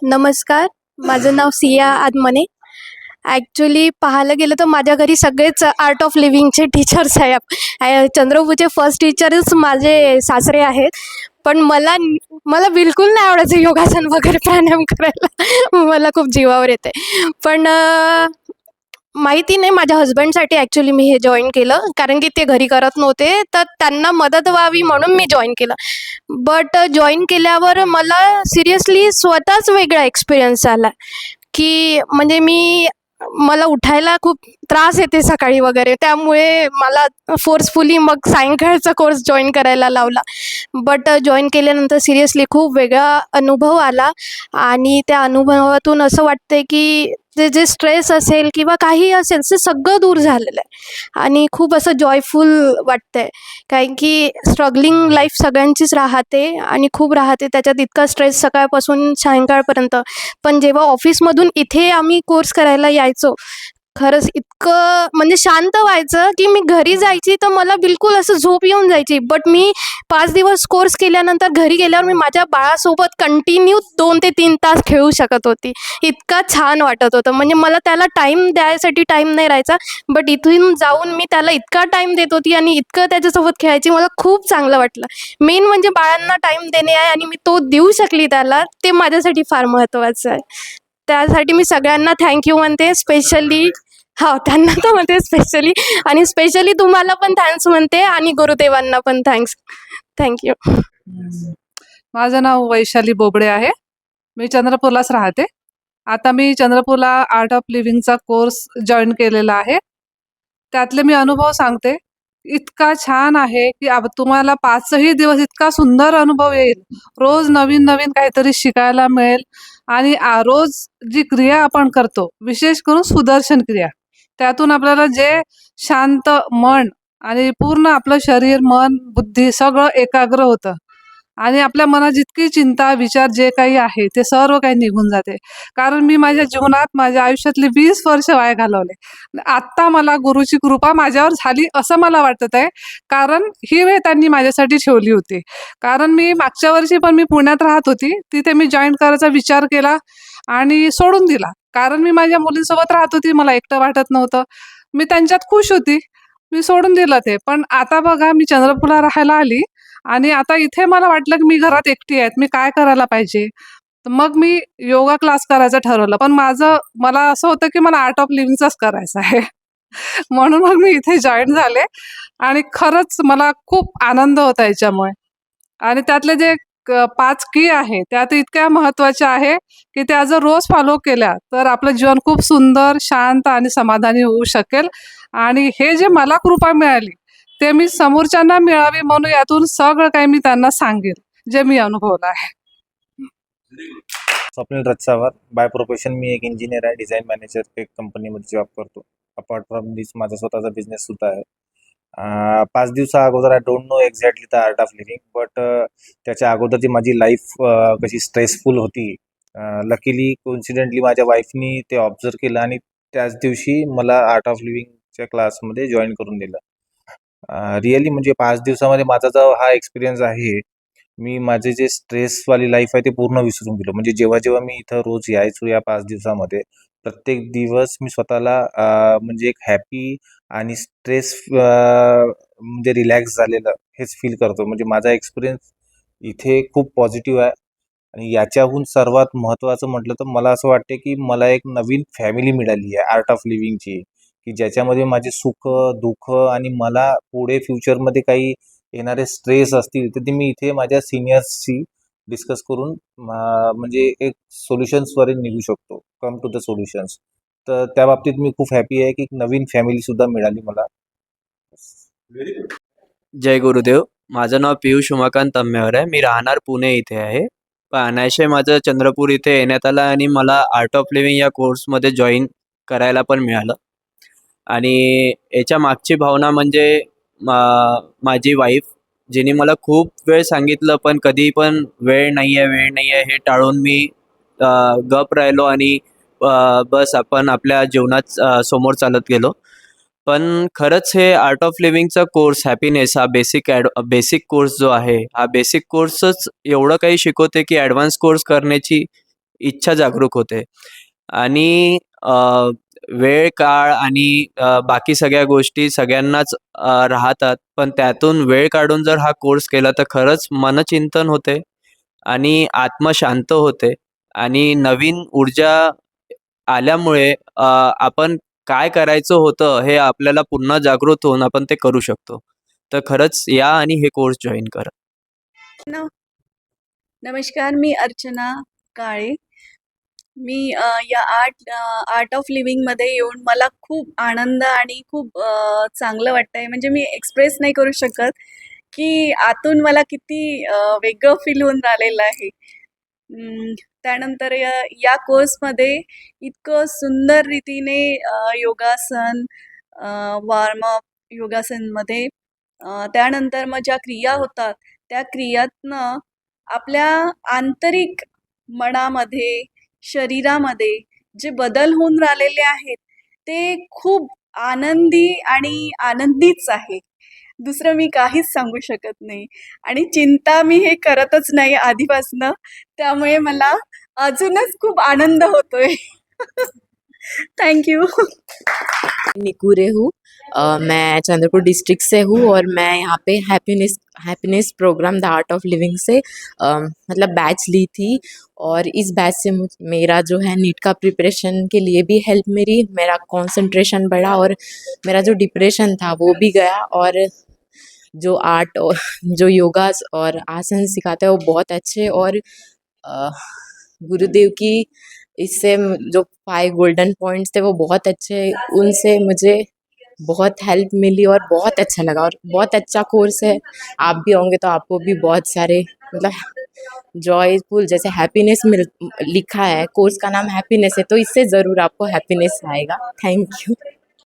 नमस्कार, माझं नाव सिया आदमने. ॲक्चुअली पाहायला गेलं तर माझ्या घरी सगळेच आर्ट ऑफ लिव्हिंगचे टीचर्स आहे. चंद्रपूरचे फर्स्ट टीचरच माझे सासरे आहेत. पण मला मला बिलकुल नाही आवडायचं योगासन वगैरे प्राणायाम करायला. मला खूप जीवावर येते. पण माहिती नाही, माझ्या हसबंडसाठी ॲक्चुअली मी हे जॉइन केलं. कारण की ते घरी करत नव्हते, तर त्यांना मदत व्हावी म्हणून मी जॉइन केलं. बट जॉइन केल्यावर मला सिरियसली स्वतःच वेगळा एक्सपिरियन्स आला, की म्हणजे मला उठायला खूप त्रास येते सकाळी वगैरे. त्यामुळे मला फोर्सफुली मग सायंकाळचा कोर्स जॉइन करायला लावला. बट जॉइन केल्यानंतर सिरियसली खूप वेगळा अनुभव आला आणि त्या अनुभवातून असं वाटतंय की जे स्ट्रेस असेल किंवा काहीही असेल ते सगळं दूर झालेलं आहे आणि खूप असं जॉयफुल वाटतंय. कारण की स्ट्रगलिंग लाईफ सगळ्यांचीच राहते आणि खूप राहते, त्याच्यात इतका स्ट्रेस सकाळपासून सायंकाळपर्यंत. पण जेव्हा ऑफिसमधून इथे आम्ही कोर्स करायला यायचो, खरंच इतकं म्हणजे शांत व्हायचं की मी घरी जायची तर मला बिलकुल असं झोप येऊन जायची. बट मी 5 दिवस कोर्स केल्यानंतर घरी गेल्यावर मी माझ्या बाळासोबत कंटिन्यू 2 ते 3 तास खेळू शकत होती. इतका छान वाटत होतं. म्हणजे मला त्याला टाईम द्यायसाठी टाईम नाही राहायचा, बट इथून जाऊन मी त्याला इतका टाईम देत होती आणि इतकं त्याच्यासोबत खेळायची. मला खूप चांगलं वाटलं. मेन म्हणजे बाळांना टाईम देणे आहे आणि मी तो देऊ शकली त्याला, ते माझ्यासाठी फार महत्त्वाचं आहे. त्यासाठी मी सगळ्यांना थँक म्हणते. स्पेशली त्यांना तर म्हणते स्पेशली, आणि स्पेशली तुम्हाला पण थँक्स म्हणते आणि गुरुदेवांना पण थँक्स. थँक माझं नाव वैशाली बोबडे आहे. मी चंद्रपूरलाच राहते. आता मी चंद्रपूरला आर्ट ऑफ लिव्हिंगचा कोर्स जॉईन केलेला आहे. त्यातले मी अनुभव सांगते. इतका छान आहे की तुम्हाला 5ही दिवस इतका सुंदर अनुभव येईल. रोज नवीन नवीन काहीतरी शिकायला मिळेल आणि रोज जी क्रिया आपण करतो, विशेष करून सुदर्शन क्रिया, त्यातून आपल्याला जे शांत मन आणि पूर्ण आपलं शरीर, मन, बुद्धी सगळं एकाग्र होतं आणि आपल्या मनात जितकी चिंता, विचार जे काही आहे ते सर्व काही निघून जाते. कारण मी माझ्या जीवनात, माझ्या आयुष्यातली 20 वर्ष वाया घालवले. आत्ता मला गुरुची कृपा माझ्यावर झाली असं मला वाटत आहे. कारण ही वेळ त्यांनी माझ्यासाठी ठेवली होती. कारण मी मागच्या वर्षी पण मी पुण्यात राहत होती. तिथे मी जॉईन करायचा विचार केला आणि सोडून दिला. कारण मी माझ्या मुलींसोबत राहत होती, मला एकटं वाटत नव्हतं. मी त्यांच्यात खुश होती. मी सोडून दिलं ते. पण आता बघा, मी चंद्रपूरला राहायला आली आणि आता इथे मला वाटलं की मी घरात एकटी आहे, मी काय करायला पाहिजे. तर मग मी योगा क्लास करायचं ठरवलं. पण मला असं होतं की मला आर्ट ऑफ लिव्हिंगचाच करायचा आहे. म्हणून मग मी इथे जॉईन झाले आणि खरंच मला खूप आनंद होता याच्यामुळे. आणि त्यातले जे 5 की आहे त्या तर इतक्या महत्त्वाच्या आहे की त्या जर रोज फॉलो केल्या तर आपलं जीवन खूप सुंदर, शांत आणि समाधानी होऊ शकेल. आणि हे जे मला कृपा मिळाली ते मी समोरच्यांना मिळावी म्हणून यातून सगळं काही मी त्यांना सांगेल, जे मी अनुभवलं आहे. स्वप्नील रत्सावर. बाय प्रोफेशन मी एक इंजिनियर आहे, डिझाईन मॅनेजर एक कंपनीमध्ये जॉब करतो. अपार्ट फ्रॉम दिस माझा स्वतःचा बिझनेस सुद्धा आहे. 5 दिवसा अगोदर I don't know exactly the art of living, but त्याच्या अगोदरची माझी लाईफ कशी स्ट्रेसफुल होती. लकीली कोइन्सिडेंटली माझ्या वाईफनी ते ऑब्झर्व केलं आणि त्याच दिवशी मला आर्ट ऑफ लिव्हिंगच्या क्लासमध्ये जॉईन करून दिलं. रिअली म्हणजे 5 दिवसामध्ये माझा जो हा एक्सपिरियन्स आहे, मी माझे जे स्ट्रेसवाली लाईफ आहे ते पूर्ण विसरून गेलो. म्हणजे जेव्हा जेव्हा मी इथं रोज यायचो या 5 दिवसामध्ये, प्रत्येक दिवस मी स्वतःला म्हणजे एक हॅपी आणि स्ट्रेस म्हणजे रिलॅक्स झालेलं हेच फील करतो. म्हणजे माझा एक्सपिरियन्स इथे खूप पॉझिटिव्ह आहे. आणि याच्याहून सर्वात महत्त्वाचं म्हटलं तर मला असं वाटते की मला एक नवीन फॅमिली मिळाली आहे आर्ट ऑफ लिव्हिंगची, की ज्याच्यामध्ये माझे सुख, दुःख आणि मला पुढे फ्युचरमध्ये काही येणारे स्ट्रेस असतील तर ते मी इथे माझ्या सिनियर्सशी डिस्कस करून म्हणजे एक सोल्युशन्सवर निघू शकतो, कम टू द सोल्युशन्स. तर त्या बाबतीत मी खूप हॅपी आहे की नवीन फॅमिलीसुद्धा मिळाली मला. जय गुरुदेव. माझं नाव पियुष उमाकांत तम्मेवर आहे. मी राहणार पुणे इथे आहे. पण अनायासे माझं चंद्रपूर इथे येण्यात आलं आणि मला आर्ट ऑफ लिव्हिंग या कोर्समध्ये जॉईन करायला पण मिळालं. आणि याच्या मागची भावना म्हणजे माझी वाईफ, जिने मला खूप वेळ सांगितलं पण कधी पण वेळ नाही आहे हे टाळून मी गप राहिलो आणि बस आपण आपल्या जीवनात समोर चालत गेलो. पण खरंच हे आर्ट ऑफ लिव्हिंगचा कोर्स, हॅपीनेस हा बेसिक कोर्स जो आहे, हा बेसिक कोर्सच एवढं काही शिकवते की ॲडव्हान्स कोर्स करण्याची इच्छा जागरूक होते आणि वेळ काळ आणि बाकी सगळ्या गोष्टी सगळ्यांनाच राहतात, पण त्यातून वेळ काढून जर हा कोर्स केला तर खरंच मनचिंतन होते आणि आत्मा शांत होते आणि नवीन ऊर्जा आल्यामुळे आपण काय करायचं होतं हे आपल्याला पुन्हा जागृत होऊन आपण ते करू शकतो. तर खरंच या आणि हे कोर्स जॉइन करा. नमस्कार, मी अर्चना काळे. मी या आर्ट ऑफ लिव्हिंगमध्ये येऊन मला खूप आनंद आणि खूप चांगलं वाटतंय. म्हणजे मी एक्सप्रेस नाही करू शकत, की आतून मला किती वेगळं फील होऊन राहिलेलं आहे. त्यानंतर या कोर्समध्ये इतकं सुंदर रीतीने योगासन, वॉर्मअप योगासनमध्ये त्यानंतर मग ज्या क्रिया होतात, त्या क्रियातनं आपल्या आंतरिक मनामध्ये, शरीरामध्ये जे बदल होऊन राहिलेले आहेत, ते खूप आनंदी आणि आनंदीच आहे. दुसरं मी काहीच सांगू शकत नाही. आणि चिंता मी हे करतच नाही आधीपासनं, त्यामुळे मला अजूनच खूप आनंद होतोय. Thank you. निकू रेहू। मैं चंद्रपुर डिस्ट्रिक्ट से हूँ और मैं यहाँ पे happiness program the art of living से मतलब बैच ली थी और इस बैच से मेरा जो है नीट का प्रिपरेशन के लिए भी हेल्प मिली, मेरा कंसंट्रेशन बढ़ा और मेरा जो डिप्रेशन था वो भी गया। और जो आर्ट और जो योगा और आसन सिखाते हैं वो बहुत अच्छे और गुरुदेव की इससे जो 5 गोल्डन पॉइंट्स थे वो बहुत अच्छे, उनसे मुझे बहुत हेल्प मिली और बहुत अच्छा लगा और बहुत अच्छा कोर्स है। आप भी होंगे तो आपको भी बहुत सारे मतलब जॉयफुल जैसे हैप्पीनेस मिल लिखा है, कोर्स का नाम हैप्पीनेस है, तो इससे ज़रूर आपको हैप्पीनेस आएगा। Thank you.